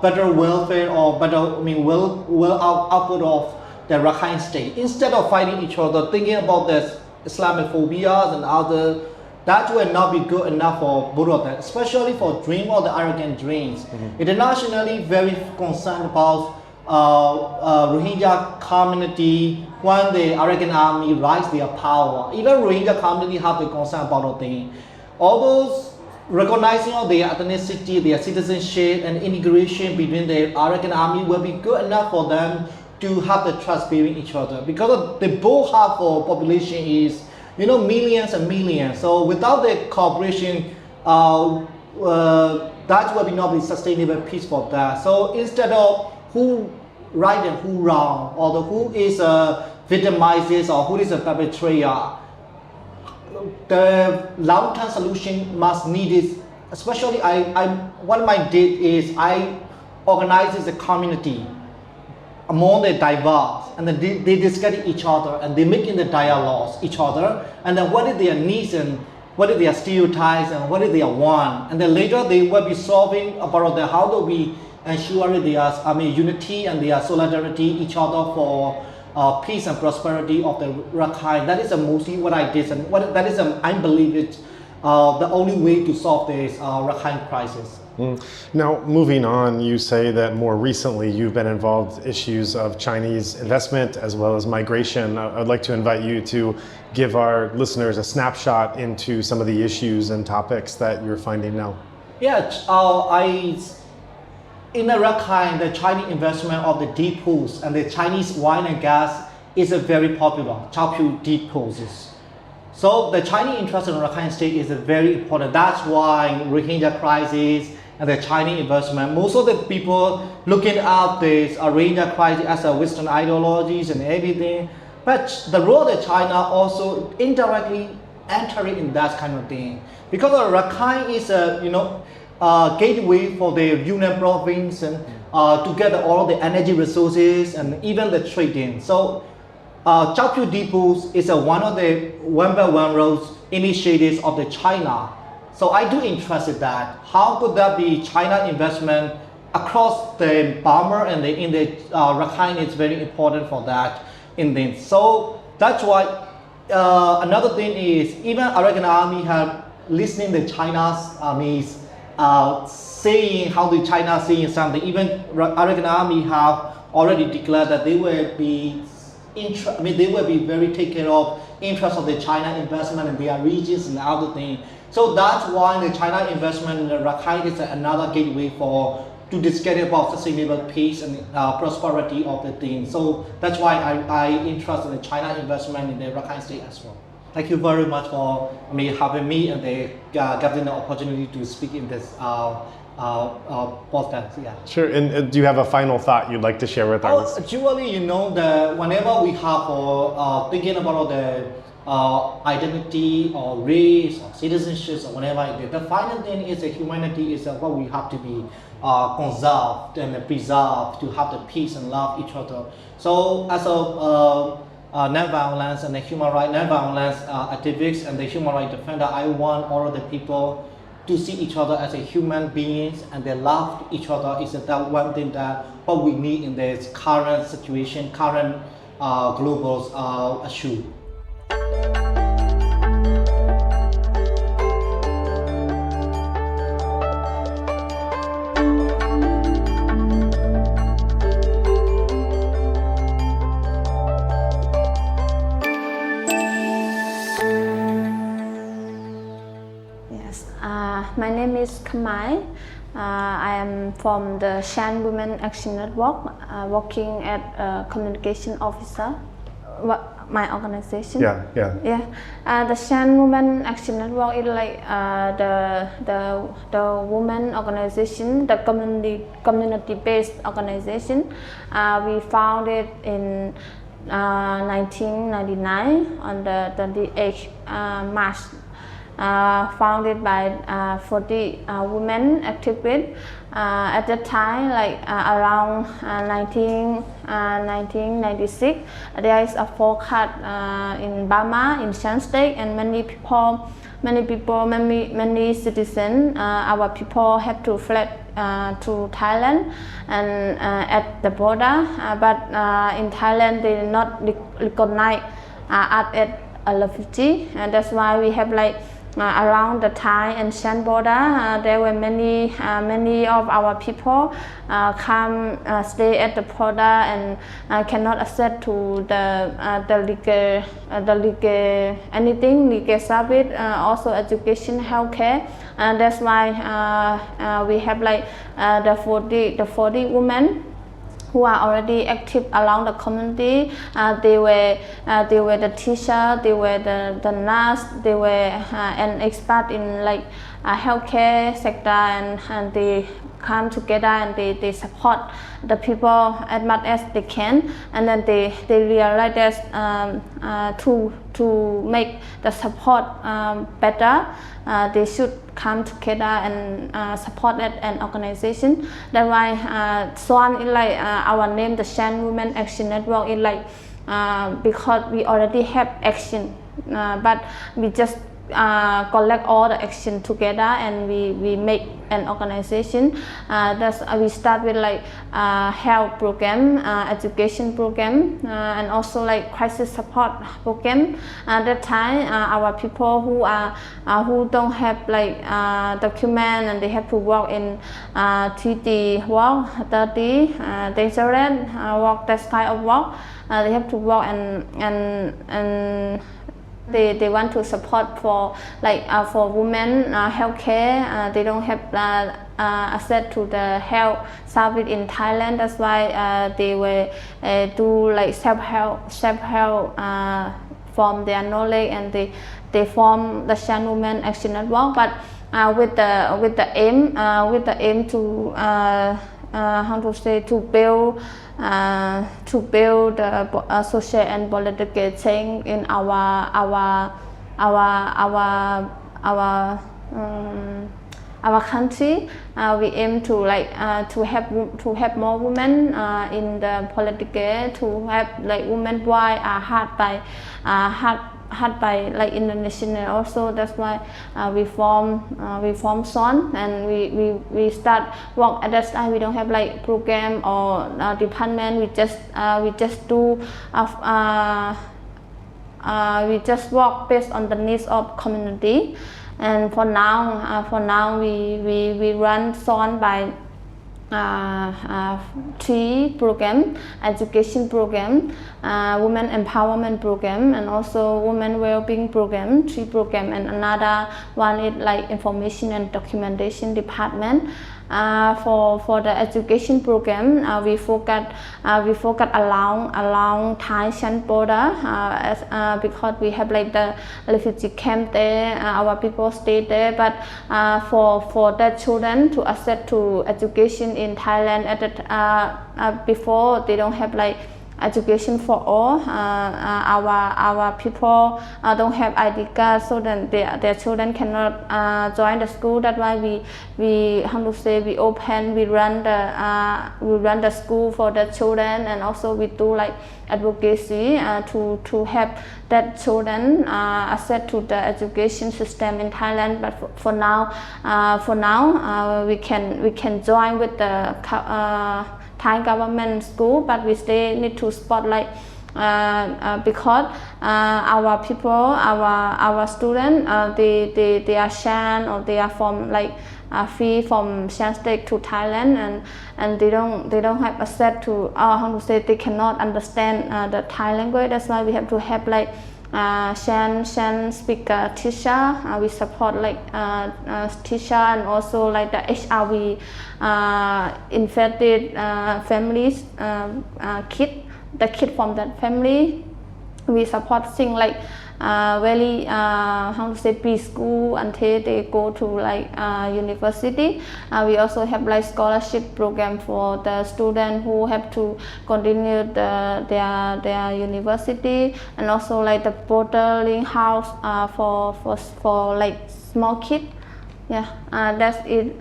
better welfare or better output of the Rakhine state. Instead of fighting each other, thinking about the Islamophobia and other, that will not be good enough for both of them, especially for dream or the arrogant dreams. Internationally, very concerned about Rohingya community when the Arakan army rise their power. Even Rohingya community have the concern about the thing. All those recognizing of their ethnicity, their citizenship, and integration between the Arakan army will be good enough for them to have the trust between each other, because the both half of population is millions and millions. So without the cooperation, that will not be sustainable peace for that. So instead of who right and who wrong, or the who is victimizes or who is a perpetrator, the long-term solution must need is, especially what I did is I organized a community among the diverse, and then they discuss each other and they make in the dialogues each other, and then what is their needs and what is their stereotypes and what is their want, and then later they will be solving about how do we ensure their unity and their solidarity each other for peace and prosperity of the Rakhine. That is mostly what I did, and that is I believe it the only way to solve this Rakhine crisis. Now, moving on, you say that more recently you've been involved in issues of Chinese investment as well as migration. I'd like to invite you to give our listeners a snapshot into some of the issues and topics that you're finding now. Yeah, in the Rakhine, the Chinese investment of the deep pools and the Chinese wine and gas is very popular, Chaopiu deep pools. So the Chinese interest in Rakhine state is very important. That's why Rohingya crisis and the Chinese investment, most of the people looking at this Rohingya crisis as a Western ideologies and everything. but the role of China also indirectly entering in that kind of thing, because Rakhine is a gateway for the Yunnan province and to get all the energy resources and even the trading. So Chaopiu Depots is one of the one by one roads initiatives of the China. So I do interested that how could that be China investment across the Burma and in the Rakhine is very important for that in this. So that's why another thing is even American Army have listening to China's armies saying how the China seeing something. Even American Army have already declared that they will be they will be very take care of interest of the China investment in their regions and other things. So that's why the China investment in the Rakhine is another gateway to discuss about sustainable peace and prosperity of the thing. So that's why I interested in the China investment in the Rakhine state as well. Thank you very much for having me and giving the opportunity to speak in this podcast. Yeah. Sure. And do you have a final thought you'd like to share with us? Actually, whenever we have thinking about the identity or race or citizenship or whatever it is, the final thing is that humanity is what we have to be conserved and preserved to have the peace and love each other. So as a non-violence and the human rights, non-violence activists and the human rights defender, I want all of the people to see each other as a human beings and they love each other. Is that one thing that what we need in this current situation, current global issue. My name is Kamai. I am from the Shan Women Action Network, working at communication officer. My organization. Yeah. The Shan Women Action Network is like the women organization, the community-based organization. We founded in 1999 on the 28th March. Founded by 40 women activists. At that time, around 1996, there is a flood in Burma, in Shan state, and many citizens, our people have to flee to Thailand and at the border. But in Thailand, they did not recognize us as a refugee, and that's why we have around the Thai and Shan border, there were many of our people come stay at the border and cannot access to the legal service, also education, healthcare, and that's why we have the 40 women who are already active along the community. They were the teacher, they were the nurse, they were an expert in healthcare sector, and they come together and they support the people as much as they can, and then they realize that to make the support better, they should come together and support an organization. That's why Shan is our name, the Shan Women Action Network, is because we already have action, but we just collect all the action together and we make an organization. We start with health program, education program, and also crisis support program. At that time, our people who don't have document and they have to work in 3D work, 30 dangerous work, that kind of work. They have to work and they want to support for women healthcare. They don't have access to the health service in Thailand. That's why they will do self-help from their knowledge, and they form the Shan Women Action Network. But with the aim to how to say, to build social and political change in our country. We aim to to have more women in the political, to have like women why are hard by like international also. That's why we form Shan, and we start work. At that time we don't have like program or department. We just work based on the needs of community. And for now we run Shan by 3 program: education program, women empowerment program, and also women well-being program. 3 program, and another one is like information and documentation department. For the education program, we focus along Thai Shan border, because we have like the refugee camp there. Our people stay there, but for the children to access to education in Thailand before, they don't have like education for all. Our people don't have ID cards, so then their children cannot join the school. That's why we run the school for the children, and also we do like advocacy to help that children access to the education system in Thailand. But for now we can join with the Thai government school, but we still need to spotlight because our people, our students, they are Shan, or they are from like free from Shan state to Thailand, and they don't have access to they cannot understand the Thai language. That's why we have to have like Shan speaker teacher. We support like teacher, and also like the HRV infected families, the kid from that family. We support things like very preschool until they go to like university. We also have like scholarship program for the students who have to continue their university, and also like the boarding house for like small kids. Yeah, that's it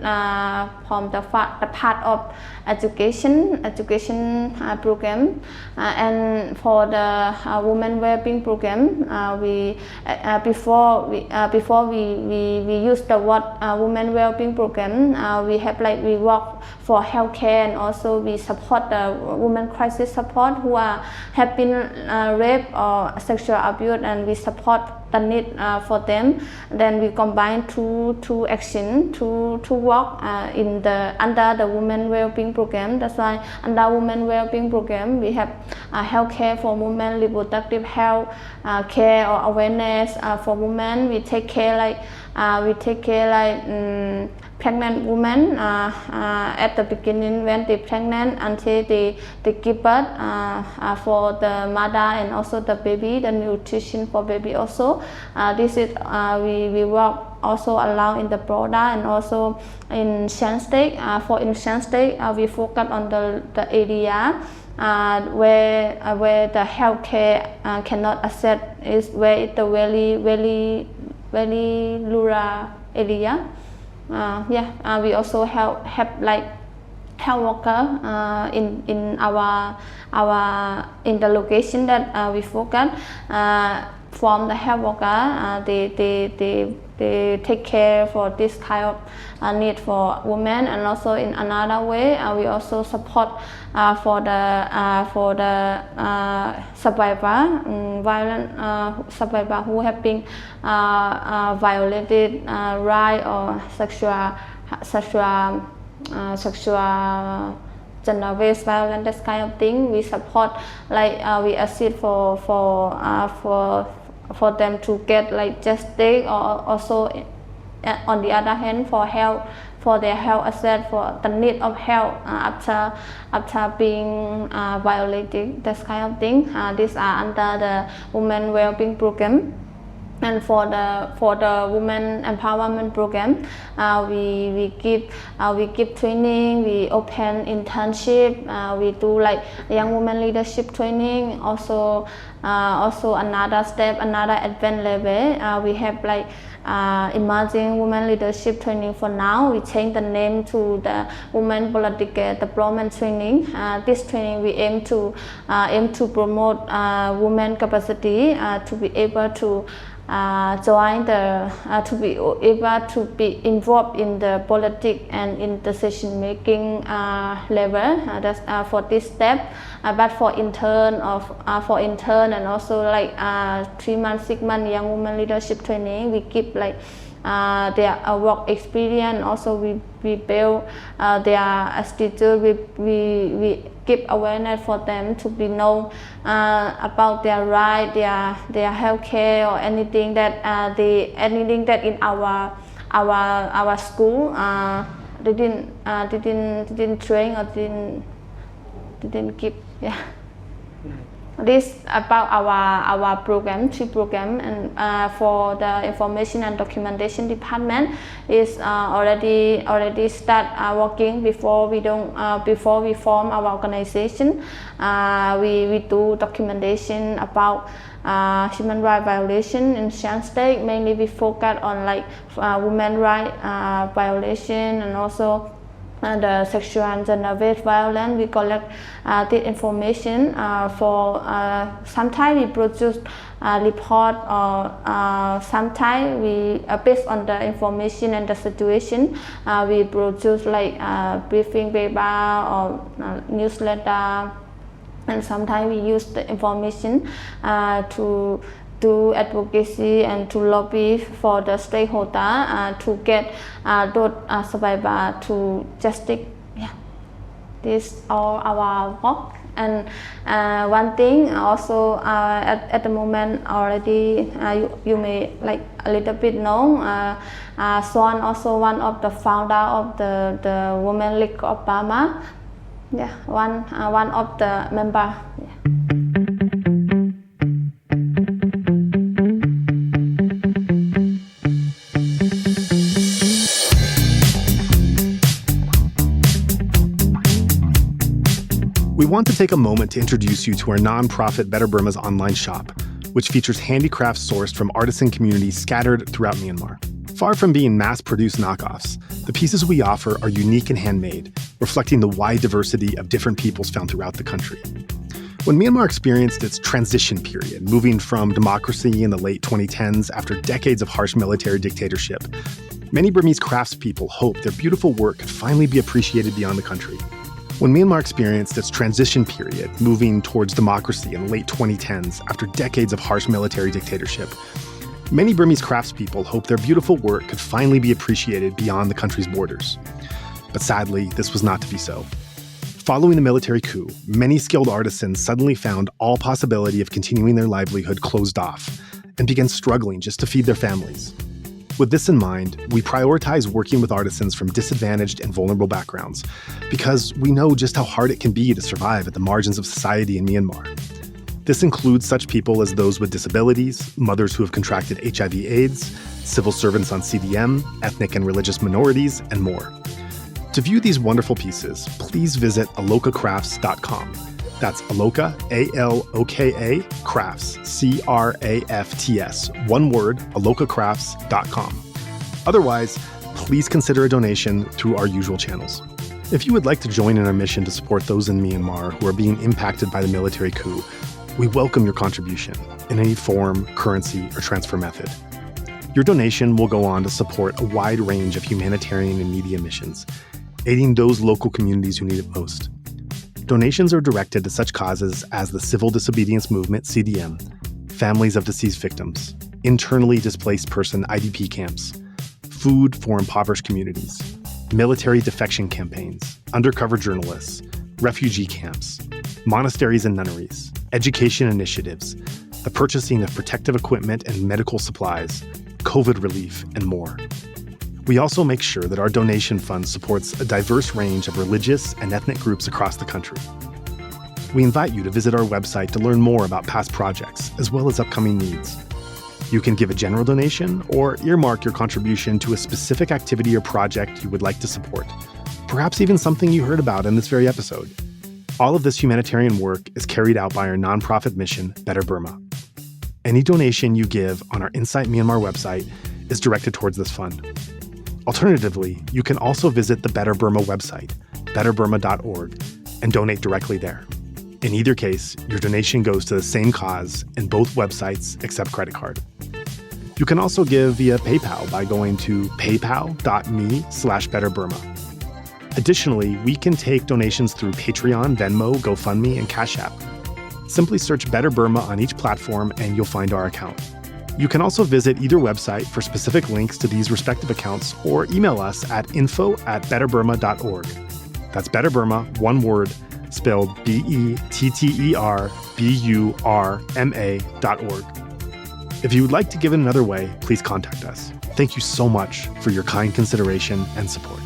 from the part of education program. And for the women well-being program, before we use the word women well-being program, we work for healthcare, and also we support the women crisis support who have been raped or sexual abuse, and we support the need for them. Then we combine two action to work under the women well-being program. That's why under women well-being program we have healthcare for women, reproductive health care or awareness for women. We take care pregnant women at the beginning when they pregnant until they give birth, for the mother and also the baby, the nutrition for baby also. This is we work also along in the border, and also in Shan state. In Shan state we focus on the area where the healthcare cannot access, is where it's the very rural area. We also have like health worker in our in the location that we focus. From the health worker, they take care for this kind of need for women. And also in another way, we also support for the survivor, violent survivor who have been violated right or sexual gender-based violence, that kind of thing. We support, like we assist for them to get like justice, or also on the other hand for their health access, for the need of health after being violated, that kind of thing. These are under the women well-being program. And for the women empowerment program, we give training, we open internship, we do like young women leadership training. Also another step, another advanced level, we have like emerging women leadership training. For now, we change the name to the women political deployment training. This training we aim to promote women capacity to be able to to be able to be involved in the politics and in decision making level. That's for this step. But for intern and also like 3 months, 6 months young women leadership training, we keep like their work experience. Also we build their attitude. We give awareness for them to be know about their right, their healthcare, or anything that anything that in our school didn't train or didn't give. Yeah. This about our program, 3 program, and for the information and documentation department is already start working before we form our organization. We do documentation about human rights violation in Shan state. Mainly we focus on like women rights violation, and also the sexual and gender-based violence. We collect the information for sometimes we produce a report, or sometimes we based on the information and the situation we produce like briefing paper or newsletter, and sometimes we use the information to do advocacy and to lobby for the stakeholder to get those survivors to justice. Yeah, this all our work. And one thing also at the moment already you may like a little bit know, Shan also one of the founder of the Women League of Burma. Yeah, one of the member. Yeah. We want to take a moment to introduce you to our nonprofit Better Burma's online shop, which features handicrafts sourced from artisan communities scattered throughout Myanmar. Far from being mass-produced knockoffs, the pieces we offer are unique and handmade, reflecting the wide diversity of different peoples found throughout the country. When Myanmar experienced its transition period, moving from democracy in the late 2010s after decades of harsh military dictatorship, many Burmese craftspeople hoped their beautiful work could finally be appreciated beyond the country. When Myanmar experienced its transition period, moving towards democracy in the late 2010s after decades of harsh military dictatorship, many Burmese craftspeople hoped their beautiful work could finally be appreciated beyond the country's borders. But sadly, this was not to be so. Following the military coup, many skilled artisans suddenly found all possibility of continuing their livelihood closed off and began struggling just to feed their families. With this in mind, we prioritize working with artisans from disadvantaged and vulnerable backgrounds because we know just how hard it can be to survive at the margins of society in Myanmar. This includes such people as those with disabilities, mothers who have contracted HIV/AIDS, civil servants on CDM, ethnic and religious minorities, and more. To view these wonderful pieces, please visit alokacrafts.com. That's Aloka, A-L-O-K-A, crafts, C-R-A-F-T-S. One word, alokacrafts.com. Otherwise, please consider a donation through our usual channels. If you would like to join in our mission to support those in Myanmar who are being impacted by the military coup, we welcome your contribution in any form, currency, or transfer method. Your donation will go on to support a wide range of humanitarian and media missions, aiding those local communities who need it most. Donations are directed to such causes as the Civil Disobedience Movement, CDM, families of deceased victims, internally displaced person IDP camps, food for impoverished communities, military defection campaigns, undercover journalists, refugee camps, monasteries and nunneries, education initiatives, the purchasing of protective equipment and medical supplies, COVID relief, and more. We also make sure that our donation fund supports a diverse range of religious and ethnic groups across the country. We invite you to visit our website to learn more about past projects, as well as upcoming needs. You can give a general donation or earmark your contribution to a specific activity or project you would like to support, perhaps even something you heard about in this very episode. All of this humanitarian work is carried out by our nonprofit mission, Better Burma. Any donation you give on our Insight Myanmar website is directed towards this fund. Alternatively, you can also visit the Better Burma website, betterburma.org, and donate directly there. In either case, your donation goes to the same cause in both websites except credit card. You can also give via PayPal by going to paypal.me/betterburma. Additionally, we can take donations through Patreon, Venmo, GoFundMe, and Cash App. Simply search Better Burma on each platform and you'll find our account. You can also visit either website for specific links to these respective accounts or email us at info@betterburma.org. That's Better Burma, one word, spelled BETTERBURMA.org. If you would like to give in another way, please contact us. Thank you so much for your kind consideration and support.